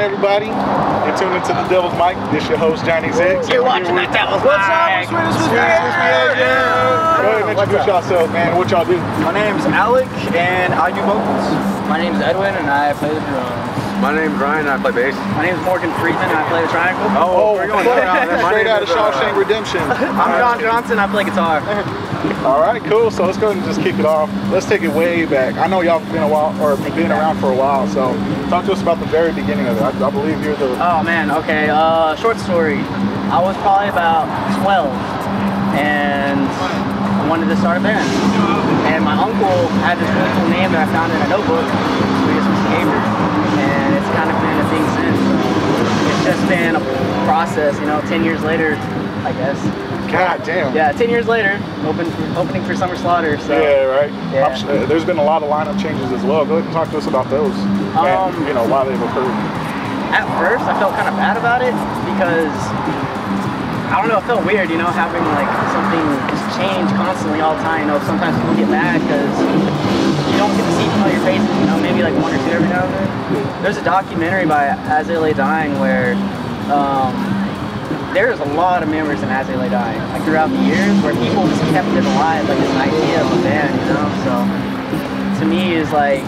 everybody? You're tuned into the Devil's Mic. This your host, Johnny Zix. You're watching the Devil's Mic. What's up? Sweetest Behavior. Go ahead and introduce yourself, man. What y'all do? My name's Alec, and I do vocals. My name's Edwin, and I play the drums. My name's Ryan, and I play bass. My name's Morgan Friedman, and I play the triangle. Oh, we're going straight out of Shawshank Redemption. I'm John Johnson, I play guitar. All right, cool. So let's go ahead and just kick it off. Let's take it way back. I know y'all been around for a while. So talk to us about the very beginning of it. I believe you're the. Oh man, okay. Short story. I was probably about 12, and I wanted to start a band. And my uncle had this really cool name that I found in a notebook, SWEETEST MISBEHAVIor, and it's kind of been a thing since. It's just been a process, you know. 10 years later, I guess. God damn. Yeah, 10 years later, opening for Summer Slaughter. So. Yeah, right. Yeah. There's been a lot of lineup changes as well. Go ahead and talk to us about those, and you know why they've occurred. At first, I felt kind of bad about it because I don't know, it felt weird, you know, having like something just change constantly all the time. You know, sometimes people get mad because you don't get to see familiar faces. You know, maybe like one or two every now and then. There's a documentary by As They Lay Dying where. There's a lot of members in As They Lay Dying, like throughout the years, where people just kept it alive, like this idea of a band, you know. So to me, is like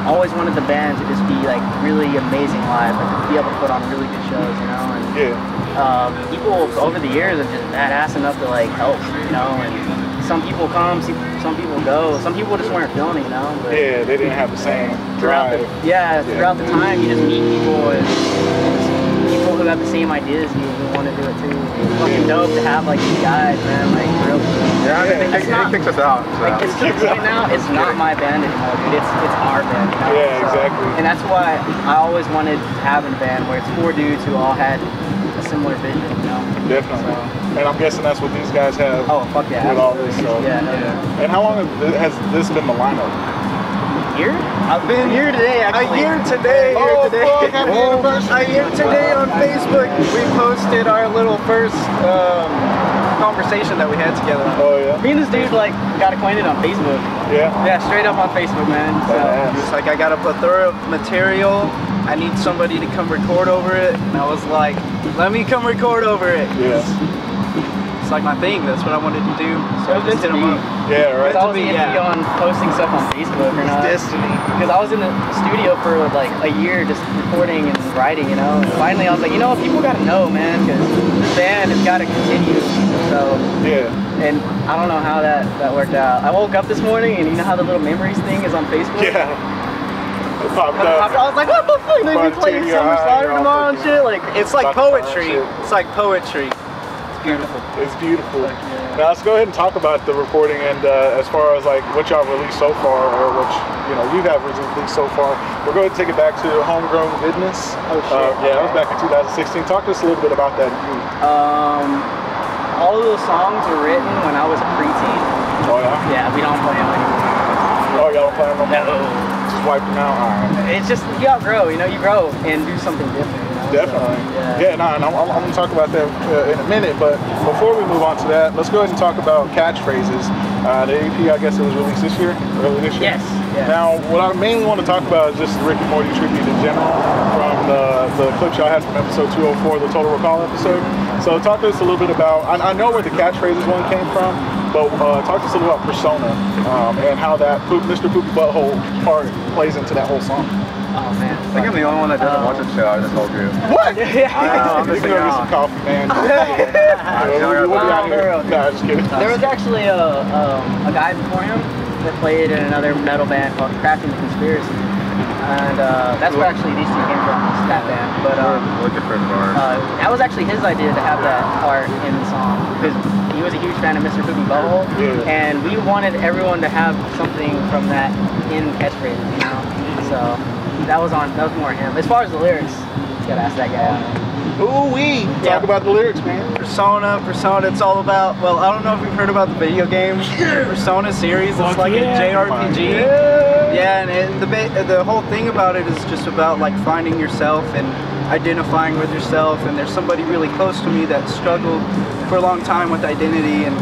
I always wanted the band to just be like really amazing live, like to be able to put on really good shows, you know. And people over the years are just badass enough to like help, you know. And some people come, some people go, some people just weren't feeling it, you know. But yeah, they didn't have the same drive. Throughout the time, you just meet people and people who have the same ideas you want to do it too. It's fucking dope to have like these guys, man. Like real. He kicks us out. So. Like, it's to the point now. It's not my band anymore, dude. It's our band. You know? Yeah, exactly. And that's why I always wanted to have a band where it's 4 dudes who all had a similar vision. You know. Definitely. So. And I'm guessing that's what these guys have. Oh fuck yeah. With all this. So. Yeah. And how long has this been the lineup? Year? I've been here today, actually. A year today. Fuck, happy anniversary. A year today on Facebook. We posted our little first conversation that we had together. Oh yeah. Me and this dude like got acquainted on Facebook. Yeah. Yeah, straight up on Facebook, man. So it's like I got a plethora of material. I need somebody to come record over it, and I was like, let me come record over it. Yeah. It's like my thing. That's what I wanted to do. So I just hit him up. Yeah, right. I was iffy on posting stuff on Facebook or not. Destiny. Because I was in the studio for like a year just recording and writing, you know. And finally I was like, you know what, people gotta know, man, because the band has gotta continue. So and I don't know how that worked out. I woke up this morning and you know how the little memories thing is on Facebook? Yeah. It popped up. I was like, what the fuck? They be playing Summer Slaughter tomorrow and shit. Like it's like poetry. It's like poetry. Beautiful. It's beautiful. Now let's go ahead and talk about the recording and as far as like what y'all released so far, or what you have released so far. We're going to take it back to Homegrown Goodness. Oh shit. Yeah, that was back in 2016. Talk to us a little bit about that. All of those songs were written when I was a preteen. Oh yeah. Yeah, we don't play them anymore. Oh, y'all don't play them anymore? No. Just wipe them out. All right. It's just you outgrow. You know, you grow and do something different. Definitely. So, and I'm going to talk about that in a minute, but before we move on to that, let's go ahead and talk about catchphrases. The EP, I guess it was released this year, early this year? Yes. Yeah. Now, what I mainly want to talk about is just the Rick and Morty tribute in general from the clips y'all had from episode 204, the Total Recall episode. So talk to us a little bit about, I know where the catchphrases one came from, but talk to us a little about Persona and how that Mr. Poopy Butthole part plays into that whole song. Oh man. I think I'm the only one that doesn't watch the show out of this whole group. What? I'm You can go get some coffee, man. Just kidding. There was actually a guy before him that played in another metal band called Crafting the Conspiracy. And that's where actually these two came from, that band. But that was actually his idea to have that part in the song, because he was a huge fan of Mr. Poopy Butthole, and we wanted everyone to have something from that in catchphrases, you know. So that was more him. As far as the lyrics, you gotta ask that guy. Ooh-wee! Talk about the lyrics, man. Persona, it's all about, well, I don't know if you've heard about the video game Persona series. It's like a JRPG. Yeah, and the whole thing about it is just about like finding yourself and identifying with yourself, and there's somebody really close to me that struggled for a long time with identity, and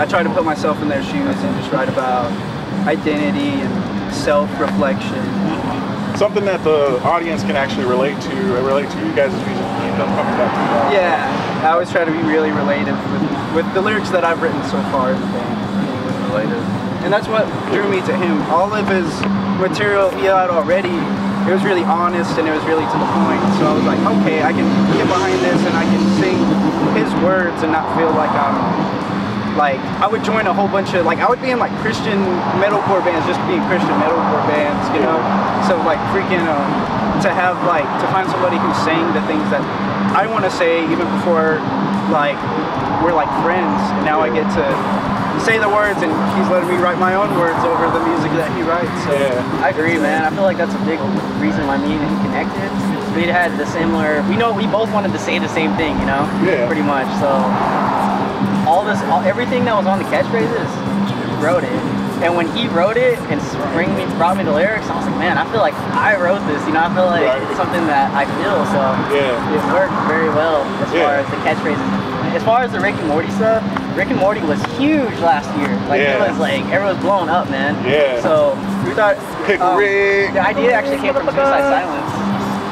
I try to put myself in their shoes and just write about identity and self-reflection. something that the audience can actually relate to you guys' music. Keep them coming back to that. Yeah, I always try to be really relative with the lyrics that I've written so far in the band. Relative. And that's what drew me to him. All of his material he had already, it was really honest and it was really to the point. So I was like, okay, I can get behind this and I can sing his words and not feel like I'm like, I would join a whole bunch of, like, I would be in like Christian metalcore bands just being Christian metalcore bands, you know? So like freaking, to have like, to find somebody who's saying the things that I want to say even before like, we're like friends, and now I get to say the words and he's letting me write my own words over the music that he writes. So I agree, man. I feel like that's a big reason why me and him connected. We had the similar, we both wanted to say the same thing, you know? Yeah. Pretty much. So everything that was on the catchphrases, he wrote it. And when he wrote it and brought me the lyrics, I was like, man, I feel like I wrote this, you know? I feel like it's something that I feel, so it worked very well as far as the catchphrases. As far as the Rick and Morty stuff, Rick and Morty was huge last year. Like it was like everyone was blowing up, man. Yeah. So we thought Rick. the idea actually came from Suicide Silence.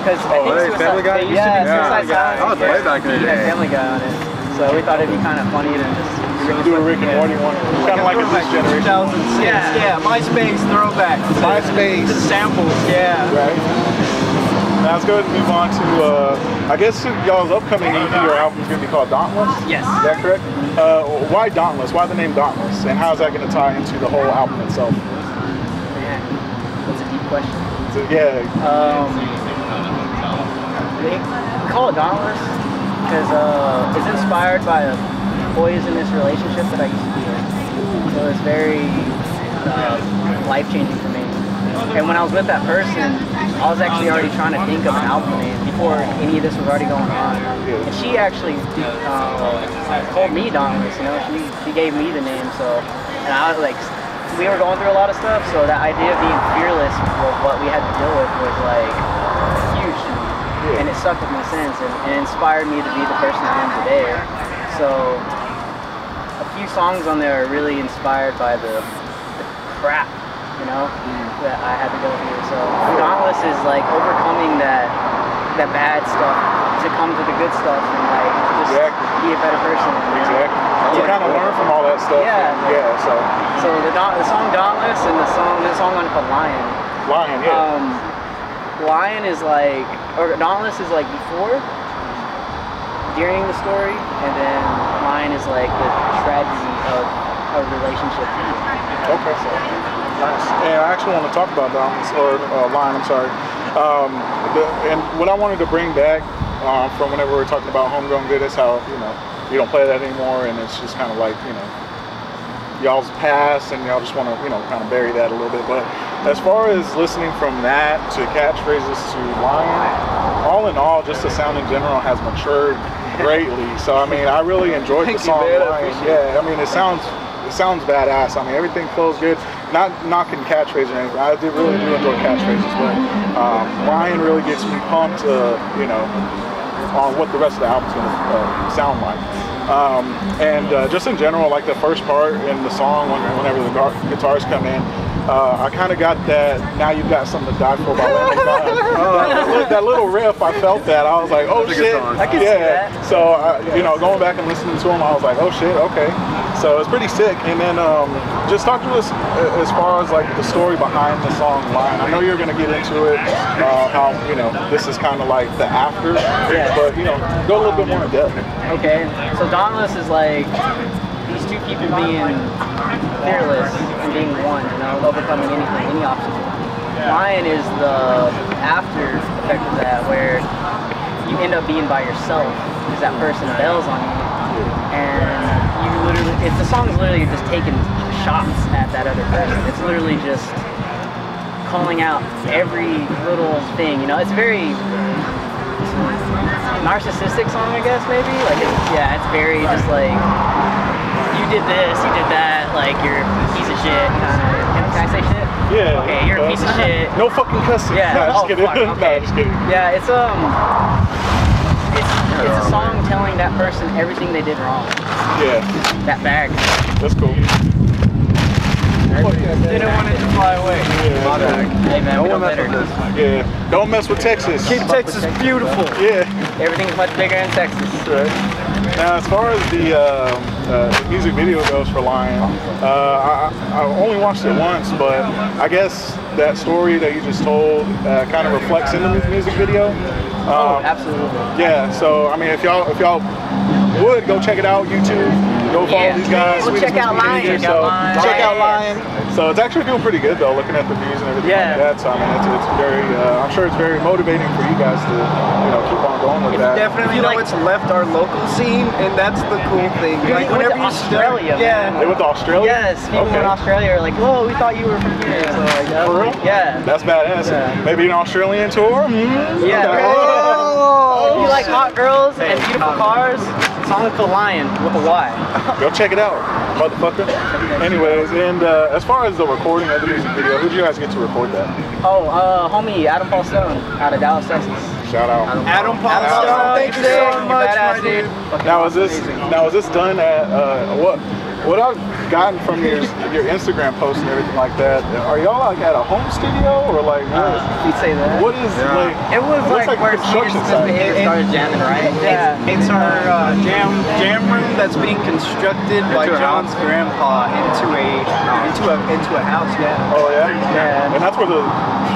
Because I think Family Guy? Suicide Silence. I was way back in the day. Family Guy on it. So we thought it'd be kind of funny to just do a Rick and Morty one. Kind of like a this generation. 2006. Yeah, MySpace throwback. MySpace. The samples. Yeah. Right. Now let's go ahead and move on to, I guess y'all's upcoming EP or album is going to be called Dauntless? Yes. Is that correct? Why Dauntless? Why the name Dauntless? And how is that going to tie into the whole album itself? Man, that's a deep question. So, they call it Dauntless because it's inspired by a poisonous relationship that I used to be in. So it's very life-changing for me. And when I was with that person, I was actually already trying to think of an album name before any of this was already going on. And she actually told me Dauntless, you know, she gave me the name, so, and I was like, we were going through a lot of stuff, so that idea of being fearless with what we had to deal with was like huge to me. And it stuck with me since, and it inspired me to be the person I am today. So, a few songs on there are really inspired by the crap, you know, that I had to go through. So Dauntless is like overcoming that bad stuff to come to the good stuff and like just be a better person. Exactly. To kind of learn from all that stuff. Yeah. So the song Dauntless and the song on called Lion. Lion, yeah. Lion is like, or Dauntless is like before, during the story, and then Lion is like the tragedy of a relationship. Okay. So. Nice. And I actually want to talk about Dauntless, or Lion, I'm sorry. And what I wanted to bring back from whenever we were talking about Homegrown Good is how, you know, you don't play that anymore, and it's just kind of like, you know, y'all's past, and y'all just want to, you know, kind of bury that a little bit. But as far as listening from that to catchphrases to Lion, all in all, just the sound in general has matured greatly. So, I mean, I really enjoyed the song Lion. Yeah, I mean, it sounds badass. I mean, everything feels good. Not knocking catchphrases or anything. I really do enjoy catchphrases, but Lion really gets me pumped, you know, on what the rest of the album's going to sound like. And just in general, like the first part in the song, whenever the guitars come in, I kind of got that, now you've got something to die for by Lamb God. That little riff, I felt that. I was like, oh shit. I can see that. So, you know, going back and listening to them, I was like, oh shit, okay. So it's pretty sick. And then just talk to us as far as like the story behind the song Lion. I know you're going to get into it, how, you know, this is kind of like the after, but, you know, go a little bit more in depth. Okay, so Dauntless is like these two people being fearless and being one, you know, overcoming anything, any obstacle. Lion is the after effect of that, where you end up being by yourself because that person bails on you, and you literally, the song is literally just taking shots at that other person. It's literally just calling out every little thing, you know. It's very narcissistic song, I guess, maybe. Like, it's very just like, you did this, you did that, like, you're a piece of shit, kind of. Can I say shit? Yeah. Okay, you're a piece of shit. No fucking cussing. Yeah. No, just kidding. Fuck, okay. No, just kidding. Yeah, it's a song telling that person everything they did wrong. Yeah. That bag. That's cool. Didn't want it to fly away. Hey man, we don't better. Yeah, don't mess with Texas. Keep Texas beautiful. Yeah. Everything's much bigger in Texas. Right. Now, as far as the music video goes for Lion, I only watched it once, but I guess that story that you just told kind of reflects in the music video. Absolutely. Yeah. So I mean, if y'all would go check it out, YouTube. Go follow these guys. Well, check out Lion. Check out Lion. So it's actually doing pretty good though, looking at the views and everything like that. So I mean, it's very. I'm sure it's very motivating for you guys to, keep on going with that. Definitely know it's left our local scene, and that's the cool thing. Like whenever you Australia, They went to Australia. Yes, people in Australia are like, whoa, we thought you were from here. So like, for real? Yeah. That's badass. Yeah. Maybe an Australian tour. Yeah. If you like hot girls and beautiful cars, song called Lion with a Y. Go check it out, motherfucker. Anyways, and as far as the recording of the music video, who did you guys get to record that? Oh, homie Adam Paul Stone out of Dallas, Texas. Shout out. Adam Paul Stone. Thank you so much, my dude. Now is this done at what I've gotten from your Instagram posts and everything like that? Are y'all like at a home studio or like what? You'd say that. What is like? It was like where construction site. started jamming, right? Yeah. It's our jam room that's being constructed by John's grandpa into a house. Yeah. Oh yeah. Yeah. And that's where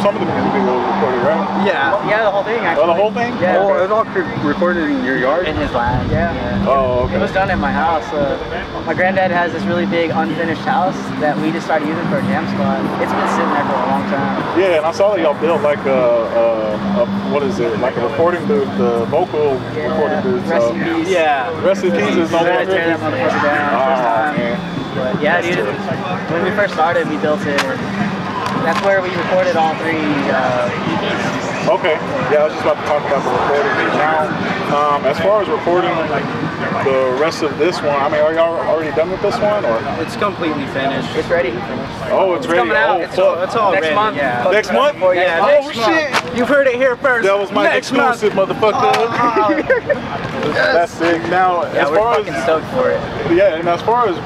some of the music video was recorded, right? Yeah. Yeah, the whole thing actually. Oh, the whole thing? Yeah. Oh, it was all recorded in your yard? In his lab, yeah. Oh, okay. It was done at my house. My granddad has this really big unfinished house that we just started using for a jam spot. It's been sitting there for a long time. Yeah, and I saw that y'all built like what is it? Like a recording booth, the vocal recording booth. Rest in peace. Yeah. Rest in peace is no longer. Tear that motherfucker down first time. Man. But yeah, dude. When we first started, we built it. That's where we recorded all 3 EPs. Okay. Yeah, I was just about to talk about the recording. Now, as far as recording the rest of this one, I mean, are y'all already done with this one, or? It's completely finished. It's ready. Oh, it's ready. Coming out. Oh, It's all next ready. month. Yeah. next month? Yeah. Oh next shit! month. You've heard it here first. That was my next exclusive, motherfucker. That's sick. Now, Yeah, as we're far fucking stoked for it. and as far as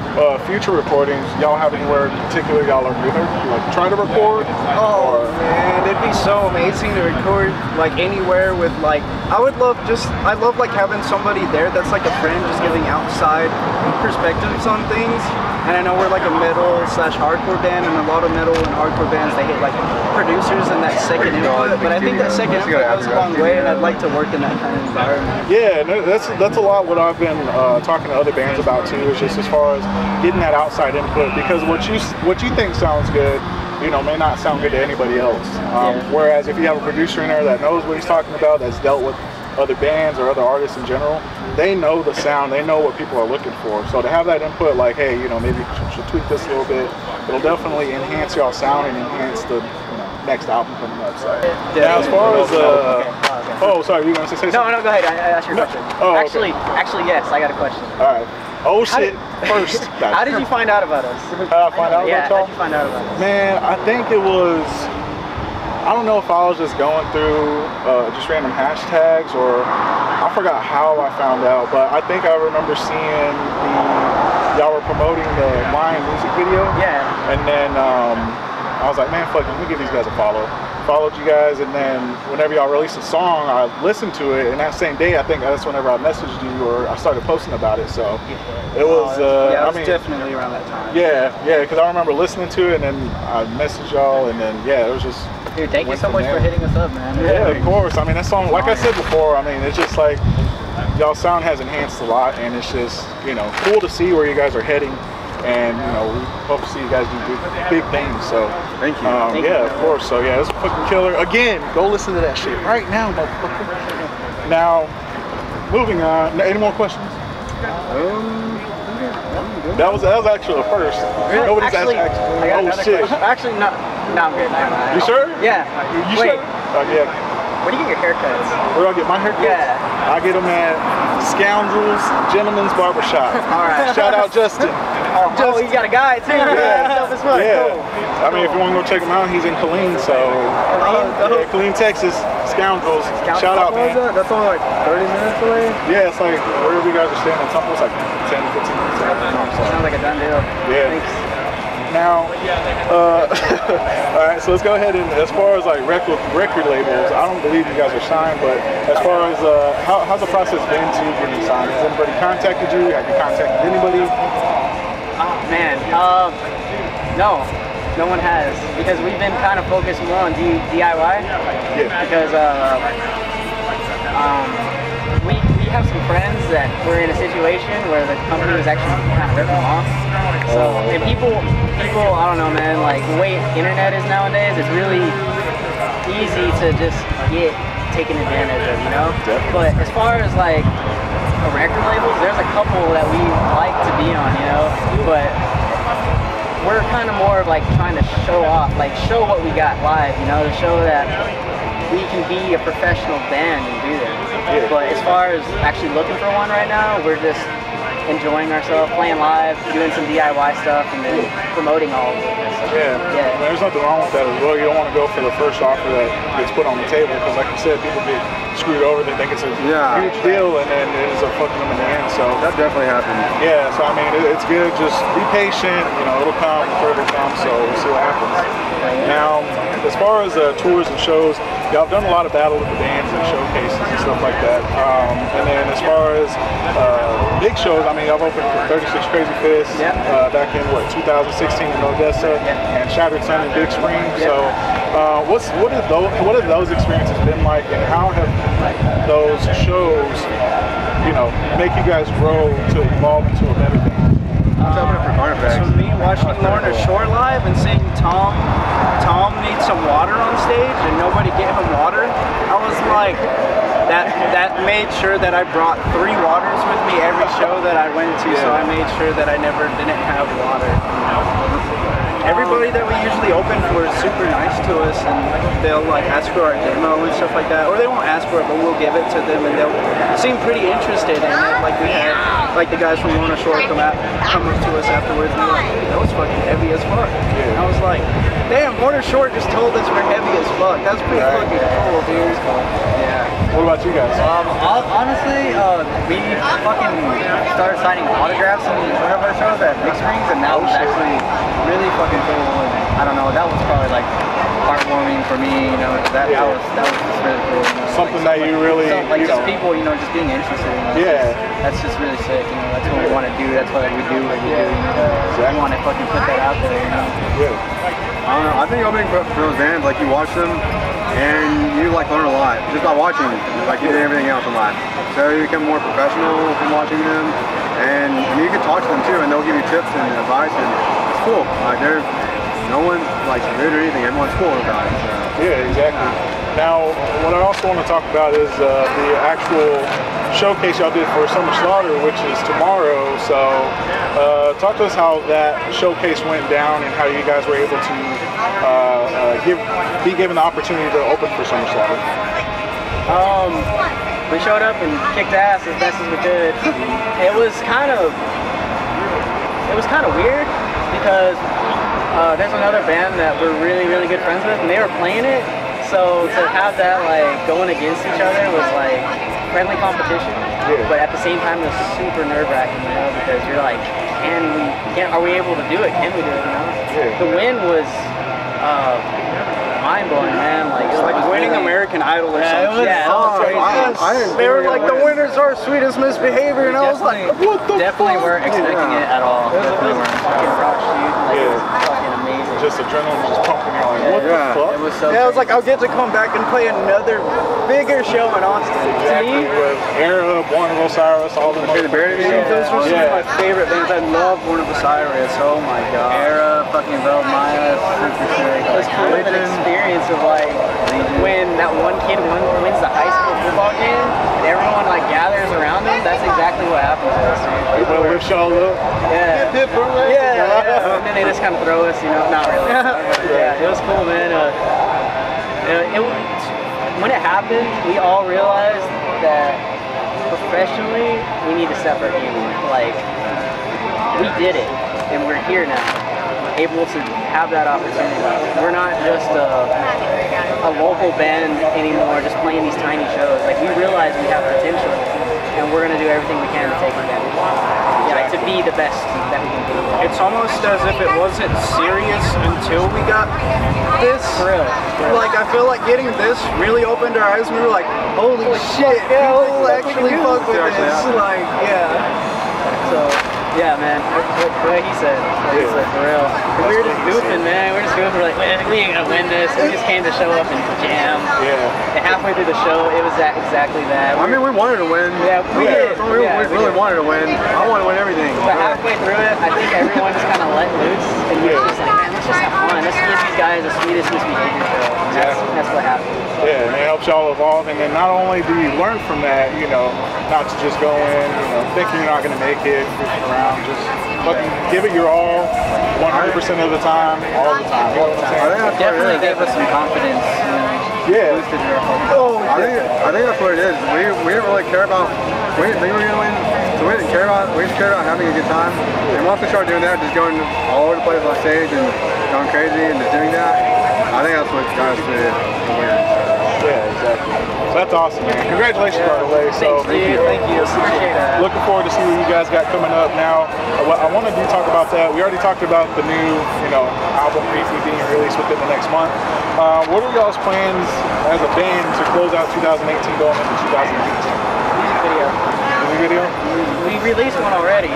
future recordings, y'all have anywhere in particular y'all are gonna like try to record? Oh man, it'd be so amazing to record like anywhere with like I love like having somebody there that's like a friend just giving outside perspectives on things. And I know we're like a metal/hardcore band, and a lot of metal and hardcore bands they hate like producers and that second input. But I think that second input goes a long way, and I'd like to work in that kind of environment. Yeah, and that's a lot what I've been talking to other bands about too. Is just as far as getting that outside input, because what you think sounds good, may not sound good to anybody else. Whereas if you have a producer in there that knows what he's talking about, that's dealt with other bands or other artists in general, they know the sound, they know what people are looking for. So to have that input, like, hey, maybe you should tweak this a little bit, it'll definitely enhance y'all sound and enhance the next album coming up. So. Now, as far as oh, sorry, you gonna say something? No, go ahead. I ask your question. Oh, actually, yes, I got a question. All right. Oh shit! First. How did you find out about us? How did I find out about y'all? How did you find out about us? Man, I think it was. I don't know if I was just going through just random hashtags, or I forgot how I found out, but I think I remember seeing y'all were promoting the Lion music video. Yeah. And then I was like, man, fuck it, let me give these guys a follow. Followed you guys, and then whenever y'all released a song, I listened to it, and that same day, I think that's whenever I messaged you or I started posting about it. So it was. I mean, definitely around that time. Yeah, because I remember listening to it, and then I messaged y'all, and then it was just. Dude, thank you so much for hitting us up, man. Yeah, of course. I mean, that song, like I said before, I mean, it's just like y'all sound has enhanced a lot, and it's just cool to see where you guys are heading. And we hope to see you guys do big things. So thank you. Of course. So it's a fucking killer. Again, go listen to that shit right now, motherfucker. Now, moving on. Any more questions? That was actually the first. Really? Nobody's actually, oh shit. Actually, no, I'm good. You sure? Yeah. You Wait. sure? Yeah. Where do you get your haircuts? Where do I get my haircuts? Yeah. I get them at Scoundrels Gentleman's Barbershop. All right. Shout out Justin. Oh, you got a guy too. Yeah. Yeah. Cool. I mean, if you want to go check him out, he's in Killeen, so Killeen, Texas. Scoundrels. Shout out, man. That's only like 30 minutes away? Yeah, it's like wherever you guys are staying, it's almost like 10, 15 minutes away. Sounds like a done deal. Yeah. Thanks. Now, all right, so let's go ahead and as far as like record labels, I don't believe you guys are signed, but as far as how's the process been to getting signed? Has anybody contacted you? Have you contacted anybody? Man, no one has, because we've been kind of focused more on DIY. Yeah. Because we have some friends that were in a situation where the company was actually kind of ripping them off. So, and people, I don't know, man, like the way internet is nowadays, it's really easy to just get taken advantage of, you know? But as far as like record labels, there's a couple that we like to be on, you know? But we're kind of more of like trying to show off, like show what we got live, you know, to show that we can be a professional band and do that. Yeah. But as far as actually looking for one right now, we're just enjoying ourselves, playing live, doing some DIY stuff, and then promoting all of it. So, yeah. There's nothing wrong with that as well. You don't want to go for the first offer that gets put on the table, because like you said, people get screwed over. They think it's a huge deal, and then it ends up fucking them in the end. So that definitely happens. Yeah, so I mean, it's good. Just be patient. You know, it'll come, the curve will come. So we'll see what happens. Now, as far as tours and shows, y'all have done a lot of battle with the bands and showcases and stuff like that. And then as far as big shows, I mean, I've opened for 36 Crazy Fists back in 2016 in Odessa, and Shattered Sun in Big Spring. So what have those experiences been like, and how have those shows, you know, make you guys grow to evolve into a better band? So me watching Lorna Shore live and seeing Tom need some water on stage and nobody gave him water, I was like, that made sure that I brought 3 waters with me every show that I went to, so I made sure that I didn't have water. Everybody that we usually open for is super nice to us, and they'll like ask for our demo and stuff like that, or they won't ask for it, but we'll give it to them, and they'll seem pretty interested in it. Like we had like the guys from Lorna Shore come up to us afterwards and be like, hey, that was fucking heavy as fuck. And I was like, damn, Lorna Shore just told us we're heavy as fuck. That's pretty fucking cool, dude. Yeah. What about you guys? Honestly, we fucking started signing autographs in one of our shows at Big Springs, and that was actually really fucking cool. And I don't know, that was probably like heartwarming for me, you know. That was just really cool. You know? Something that you really, like just people, you know, just being interested. You know? That's just really sick. You know, that's what we want to do. That's what we do. What we do. You know, we want to fucking put that out there. You know. I don't know. I think opening for those bands, like you watch them and you like learn a lot just by watching, like you did everything else in life. So you become more professional from watching them, and I mean, you can talk to them too, and they'll give you tips and advice, and it's cool. Like no one's like rude or anything. Everyone's cool about it. So. Yeah, exactly. Now, what I also want to talk about is the actual showcase y'all did for Summer Slaughter, which is tomorrow. So, talk to us how that showcase went down and how you guys were able to be given the opportunity to open for Summer Slaughter. We showed up and kicked ass as best as we could. It was kind of weird because there's another band that we're really, really good friends with, and they were playing it. So to have that like going against each other was like friendly competition, but at the same time it was super nerve-wracking, you know, because you're like, are we able to do it? Can we do it? You know, the win was mind-blowing, man. Like it was like winning American Idol or something. Yeah, they were like, the winners are Sweetest Misbehavior, and I was like, what the definitely fuck? weren't expecting it at all. Definitely weren't. Fucking rock, dude. Like, it was fucking amazing. Just adrenaline was just pumping. You're like, what the fuck? It was so I was like, I'll get to come back and play another bigger show in Austin. Exactly. With Era, Born of Osiris, all them. Those were some of my favorite bands. I love Born of Osiris. Oh my god. Era, fucking Velvet Maya, super sick. It was kind of an experience of like when that one kid wins the high school football game and everyone like gathers around him. That's exactly what happens to us, dude. People lift y'all up. Yeah. And then they just kind of throw us, you know, not really. Yeah, it was cool, man. When it happened, we all realized that professionally, we need to step our game up. Like, we did it, and we're here now, able to have that opportunity. We're not just a local band anymore, just playing these tiny shows. Like, we realize we have potential, and we're gonna do everything we can to take advantage. Yeah, to be the best that we can be. It's almost as if it wasn't serious until we got this. For real. Like, I feel like getting this really opened our eyes and we were like, holy shit, people actually fuck with this. Like, yeah. So, yeah, man, what he said, for real. We were just goofing, man. We're just goofing. We're like, man, we ain't gonna win this. We just came to show up and jam. Yeah. And halfway through the show, it was exactly that. I mean, we wanted to win. Yeah, we did. We really wanted to win. I want to win everything. But halfway through it, I think everyone just kind of let loose. And we were just like, man, let's just have fun. Let's give these guys the sweetest misbehavior show. That's what happened. Yeah, and it helps y'all evolve. And then not only do you learn from that, you know, not to just go in, you know, thinking you're not going to make it, goofing around, just fucking give it your all, 100% of the time, all the time. You know what I'm saying? It definitely gave us some confidence. Yeah. I think that's what it is. We didn't really care about. We didn't think we were gonna win, so we didn't care about. We just cared about having a good time. And once we started doing that, just going all over the place on stage and going crazy and just doing that, I think that's what got us to win. Yeah, exactly. So that's awesome, man. Congratulations, by the way. So Thank you. Appreciate that. looking forward to see what you guys got coming up now. I wanted to talk about that. We already talked about the new, you know, album EP being released within the next month. What are y'all's plans as a band to close out 2018 going into 2019? Music video? We released one already,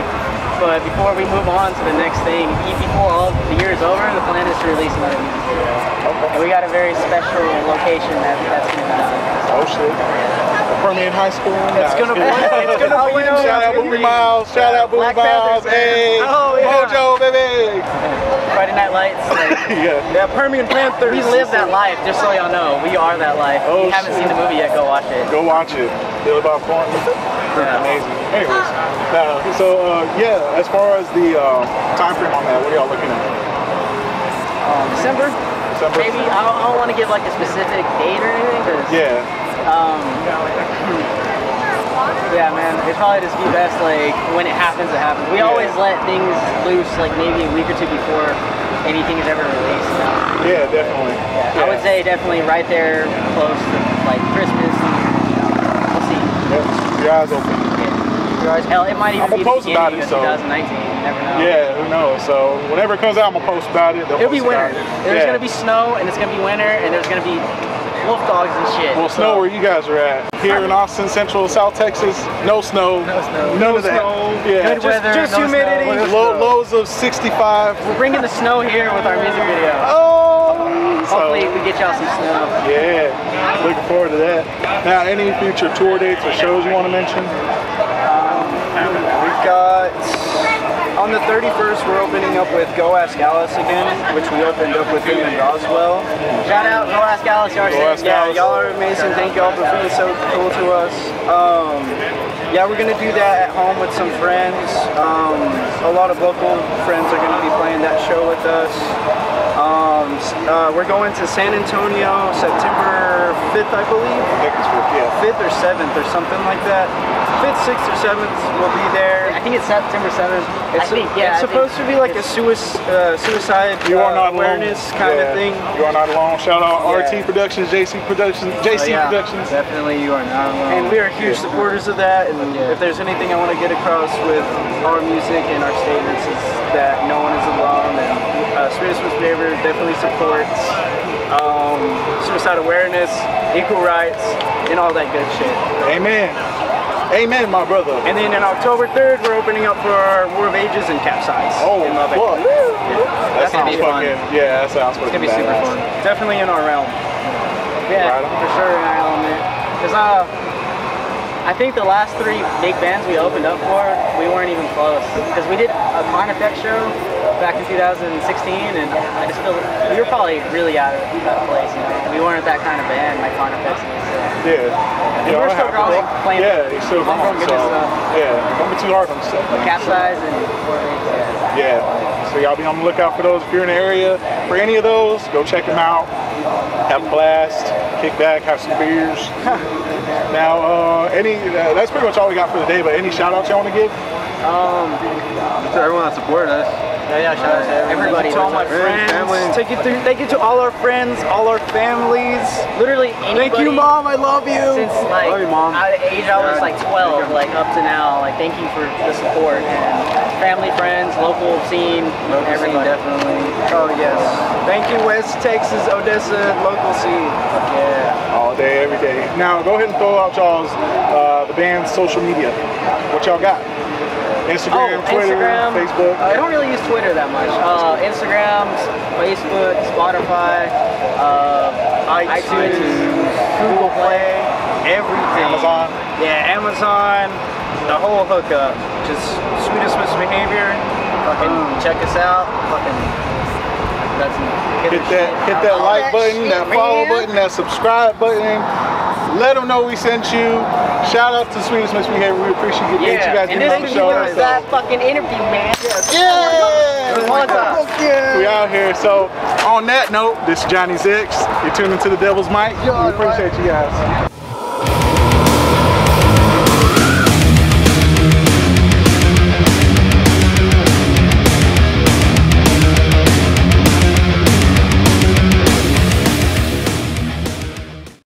but before we move on to the next thing, before all the year is over, the plan is to release another music video. Okay. And we got a very special location that's going to be done. Oh shit. Permian High School. It's gonna be. Shout out Booby Miles. Shout out Booby Miles. Hey. Oh, yeah. Mojo, baby. Friday Night Lights. Yeah, Permian Panthers. We live that life, just so y'all know. We are that life. If you haven't seen the movie yet, go watch it. Go watch it. Billy Bob Thornton. Yeah. Amazing. Anyways, yeah, as far as the time frame on that, what are y'all looking at? December? Maybe. I don't want to give like a specific date or anything. Yeah. Yeah, man. It'd probably just be best like when it happens, it happens. We always let things loose like maybe a week or two before anything is ever released. You know? Yeah, definitely. Yeah. I would say definitely right there close to like Christmas. We'll see. Yep. Your eyes open. Hell, it might even be the beginning of 2019. You never know. Yeah, who knows? So whenever it comes out, I'm gonna post about it. It'll be winter. There's gonna be snow, and it's gonna be winter, and there's gonna be wolf dogs and shit. Well, snow where you guys are at. Here in Austin, Central, South Texas, no snow. No snow. None of that. Yeah. Good weather. Just no humidity. Lows of 65. We're bringing the snow here with our music video. Oh! Hopefully we get y'all some snow. Yeah, looking forward to that. Now, any future tour dates or shows you want to mention? We've got, on the 31st, we're opening up with Go Ask Alice again, which we opened up with him in Roswell. Shout out, Go Ask Alice, Yeah, y'all are amazing. Thank y'all for being so cool to us. Yeah, we're going to do that at home with some friends. A lot of local friends are going to be playing that show with us. We're going to San Antonio September 5th, I believe. I think it's 5th, yeah. 5th or 7th or something like that. 5th, 6th, or 7th, we'll be there. I think it's September 7th. It's supposed to be like a suicide awareness kind of thing. You are not alone. Shout out RT Productions, JC Productions. Definitely, you are not alone. And we are huge supporters of that. And if there's anything I want to get across with our music and our statements, is that no one is alone. And Sweetest Misbehavior definitely supports suicide awareness, equal rights, and all that good shit. Amen. Amen, my brother. And then in October 3rd, we're opening up for our War of Ages and Capsize. Oh, in Lubbock. That sounds fucking, yeah, that sounds fucking It's going to be super fun. Definitely in our realm. Yeah, for sure in our element. Because I think the last 3 big bands we opened up for, we weren't even close. Because we did a Carnifex show back in 2016, and I just feel we were probably really out of place. You know? We weren't that kind of band like Carnifex is. Yeah. We're still growing, playing. Yeah, you're still growing. So, yeah, don't be too hard on yourself. Capsize and yeah. So y'all be on the lookout for those. If you're in the area for any of those, go check them out. Have a blast, kick back, have some beers. Now, that's pretty much all we got for the day. But any shout outs y'all want to give? To everyone that supported us. Yeah, shout out to everybody. To all my friends. Thank you to all our friends, all our families. Literally anybody. Thank you, Mom. I love you. Since like Love you, Mom. age I was like 12, like up to now. Like thank you for the support and family, friends, local scene, everybody. Definitely. Oh yes. Thank you, West Texas, Odessa, local scene. Yeah. All day, every day. Now go ahead and throw out y'all's the band's social media. What y'all got? Instagram, Twitter, Instagram, Facebook. I don't really use Twitter that much. Instagram, Facebook, Spotify, iTunes, Google Play, everything. Amazon. Yeah, Amazon, the whole hookup. Just Sweetest Misbehavior. Fucking check us out. Fucking Hit that like button, that follow button, that subscribe button. Let them know we sent you. Shout out to Sweetest Misbehavior. We appreciate you guys getting on the show. That fucking interview, man. We out here. So on that note, this is Johnny Zix. You're tuning to the Devil's Mic. We appreciate you guys.